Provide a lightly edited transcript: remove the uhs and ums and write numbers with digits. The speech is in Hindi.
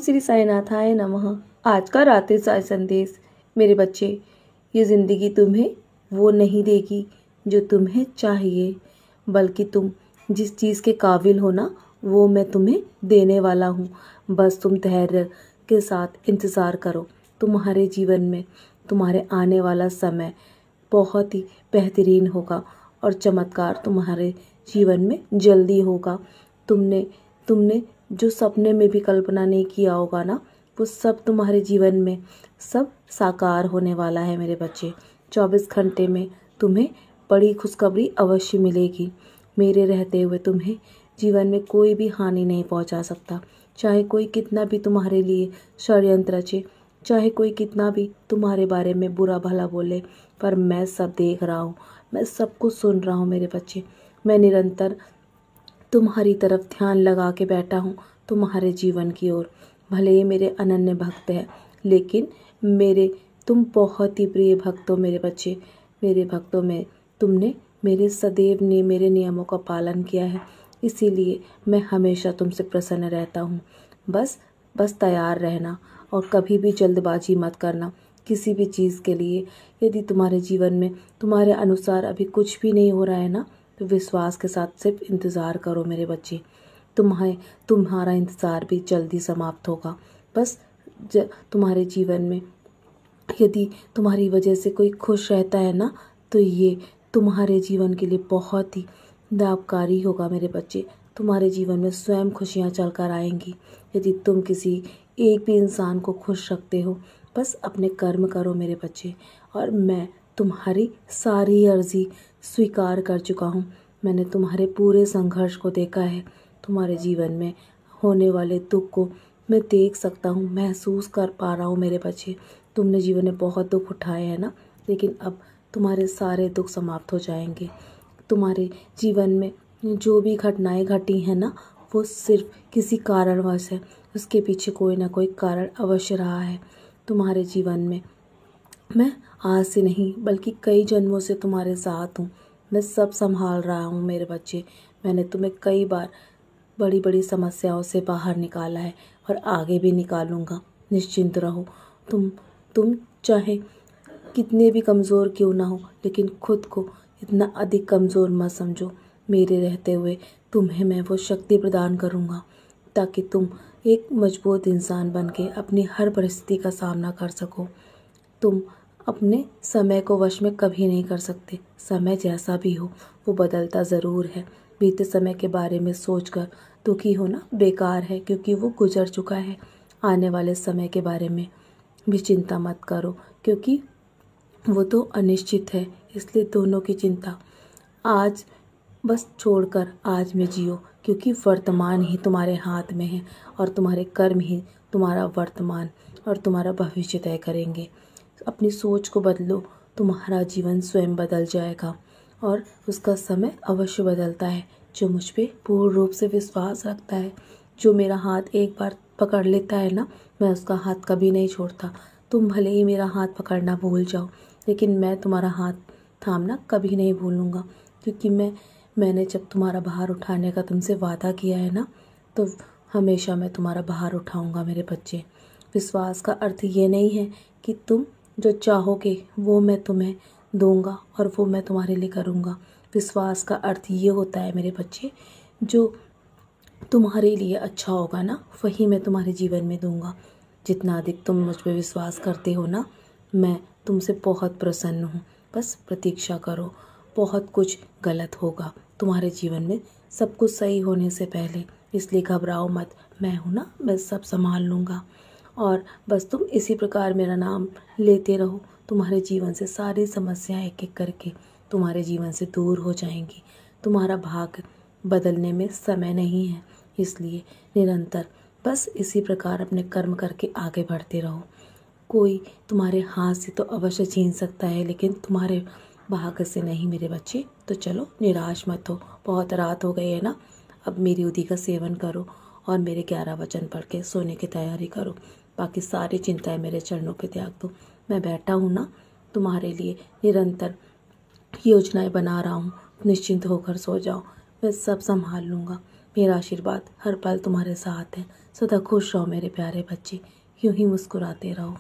श्री साईनाथाय नमः। आज का रात्रि साय संदेश। मेरे बच्चे, ये ज़िंदगी तुम्हें वो नहीं देगी जो तुम्हें चाहिए, बल्कि तुम जिस चीज़ के काबिल हो ना, वो मैं तुम्हें देने वाला हूँ। बस तुम धैर्य के साथ इंतज़ार करो। तुम्हारे जीवन में तुम्हारे आने वाला समय बहुत ही बेहतरीन होगा और चमत्कार तुम्हारे जीवन में जल्दी होगा। तुमने तुमने जो सपने में भी कल्पना नहीं किया होगा ना, वो सब तुम्हारे जीवन में सब साकार होने वाला है। मेरे बच्चे, 24 घंटे में तुम्हें बड़ी खुशखबरी अवश्य मिलेगी। मेरे रहते हुए तुम्हें जीवन में कोई भी हानि नहीं पहुंचा सकता। चाहे कोई कितना भी तुम्हारे लिए षड्यंत्र रचे, चाहे कोई कितना भी तुम्हारे बारे में बुरा भला बोले, पर मैं सब देख रहा हूँ, मैं सब कुछ सुन रहा हूँ। मेरे बच्चे, मैं निरंतर तुम्हारी तरफ ध्यान लगा के बैठा हूँ, तुम्हारे जीवन की ओर। भले ही मेरे अनन्य भक्त हैं, लेकिन तुम बहुत ही प्रिय भक्त हो। मेरे बच्चे, मेरे भक्तों में तुमने सदैव ने मेरे नियमों का पालन किया है, इसीलिए मैं हमेशा तुमसे प्रसन्न रहता हूँ। बस तैयार रहना और कभी भी जल्दबाजी मत करना किसी भी चीज़ के लिए। यदि तुम्हारे जीवन में तुम्हारे अनुसार अभी कुछ भी नहीं हो रहा है ना, तो विश्वास के साथ सिर्फ इंतज़ार करो। मेरे बच्चे, तुम्हारा इंतज़ार भी जल्दी समाप्त होगा। बस तुम्हारे जीवन में यदि तुम्हारी वजह से कोई खुश रहता है ना, तो ये तुम्हारे जीवन के लिए बहुत ही लाभकारी होगा। मेरे बच्चे, तुम्हारे जीवन में स्वयं खुशियाँ चलकर आएंगी यदि तुम किसी एक भी इंसान को खुश रखते हो। बस अपने कर्म करो मेरे बच्चे, और मैं तुम्हारी सारी अर्जी स्वीकार कर चुका हूँ। मैंने तुम्हारे पूरे संघर्ष को देखा है। तुम्हारे जीवन में होने वाले दुख को मैं देख सकता हूँ, महसूस कर पा रहा हूँ। मेरे बच्चे, तुमने जीवन में बहुत दुख उठाए हैं ना, लेकिन अब तुम्हारे सारे दुख समाप्त हो जाएंगे। तुम्हारे जीवन में जो भी घटनाएं घटी हैं ना, वो सिर्फ किसी कारणवश है। उसके पीछे कोई ना कोई कारण अवश्य रहा है। तुम्हारे जीवन में मैं आज से नहीं बल्कि कई जन्मों से तुम्हारे साथ हूँ। मैं सब संभाल रहा हूँ। मेरे बच्चे, मैंने तुम्हें कई बार बड़ी बड़ी समस्याओं से बाहर निकाला है और आगे भी निकालूंगा। निश्चिंत रहो। तुम चाहे कितने भी कमज़ोर क्यों ना हो, लेकिन खुद को इतना अधिक कमज़ोर मत समझो। मेरे रहते हुए तुम्हें मैं वो शक्ति प्रदान करूँगा ताकि तुम एक मजबूत इंसान बन के अपनी हर परिस्थिति का सामना कर सको। तुम अपने समय को वश में कभी नहीं कर सकते। समय जैसा भी हो वो बदलता ज़रूर है। बीते समय के बारे में सोचकर दुखी होना बेकार है, क्योंकि वो गुजर चुका है। आने वाले समय के बारे में भी चिंता मत करो, क्योंकि वो तो अनिश्चित है। इसलिए दोनों की चिंता आज बस छोड़कर आज में जियो, क्योंकि वर्तमान ही तुम्हारे हाथ में है और तुम्हारे कर्म ही तुम्हारा वर्तमान और तुम्हारा भविष्य तय करेंगे। अपनी सोच को बदलो, तुम्हारा जीवन स्वयं बदल जाएगा और उसका समय अवश्य बदलता है। जो मुझ पे पूर्ण रूप से विश्वास रखता है, जो मेरा हाथ एक बार पकड़ लेता है ना, मैं उसका हाथ कभी नहीं छोड़ता। तुम भले ही मेरा हाथ पकड़ना भूल जाओ, लेकिन मैं तुम्हारा हाथ थामना कभी नहीं भूलूंगा, क्योंकि मैंने जब तुम्हारा भार उठाने का तुमसे वादा किया है ना, तो हमेशा मैं तुम्हारा भार उठाऊंगा। मेरे बच्चे, विश्वास का अर्थ ये नहीं है कि तुम जो चाहोगे वो मैं तुम्हें दूंगा और वो मैं तुम्हारे लिए करूंगा। विश्वास का अर्थ ये होता है मेरे बच्चे, जो तुम्हारे लिए अच्छा होगा ना, वही मैं तुम्हारे जीवन में दूंगा। जितना अधिक तुम मुझ पर विश्वास करते हो ना, मैं तुमसे बहुत प्रसन्न हूँ। बस प्रतीक्षा करो, बहुत कुछ गलत होगा तुम्हारे जीवन में, सब कुछ सही होने से पहले। इसलिए घबराओ मत, मैं हूँ ना, मैं सब संभाल लूँगा। और बस तुम इसी प्रकार मेरा नाम लेते रहो। तुम्हारे जीवन से सारी समस्याएं एक एक करके तुम्हारे जीवन से दूर हो जाएंगी। तुम्हारा भाग्य बदलने में समय नहीं है, इसलिए निरंतर बस इसी प्रकार अपने कर्म करके आगे बढ़ते रहो। कोई तुम्हारे हाथ से तो अवश्य छीन सकता है, लेकिन तुम्हारे भाग्य से नहीं। मेरे बच्चे, तो चलो निराश मत हो। बहुत रात हो गई है ना, अब मेरी उदी का सेवन करो और मेरे 11 वचन पढ़ के सोने की तैयारी करो। बाकी सारी चिंताएं मेरे चरणों पे त्याग दो। मैं बैठा हूँ ना, तुम्हारे लिए निरंतर योजनाएं बना रहा हूँ। निश्चिंत होकर सो जाओ, मैं सब संभाल लूँगा। मेरा आशीर्वाद हर पल तुम्हारे साथ है। सदा खुश रहो मेरे प्यारे बच्चे, यूं ही मुस्कुराते रहो।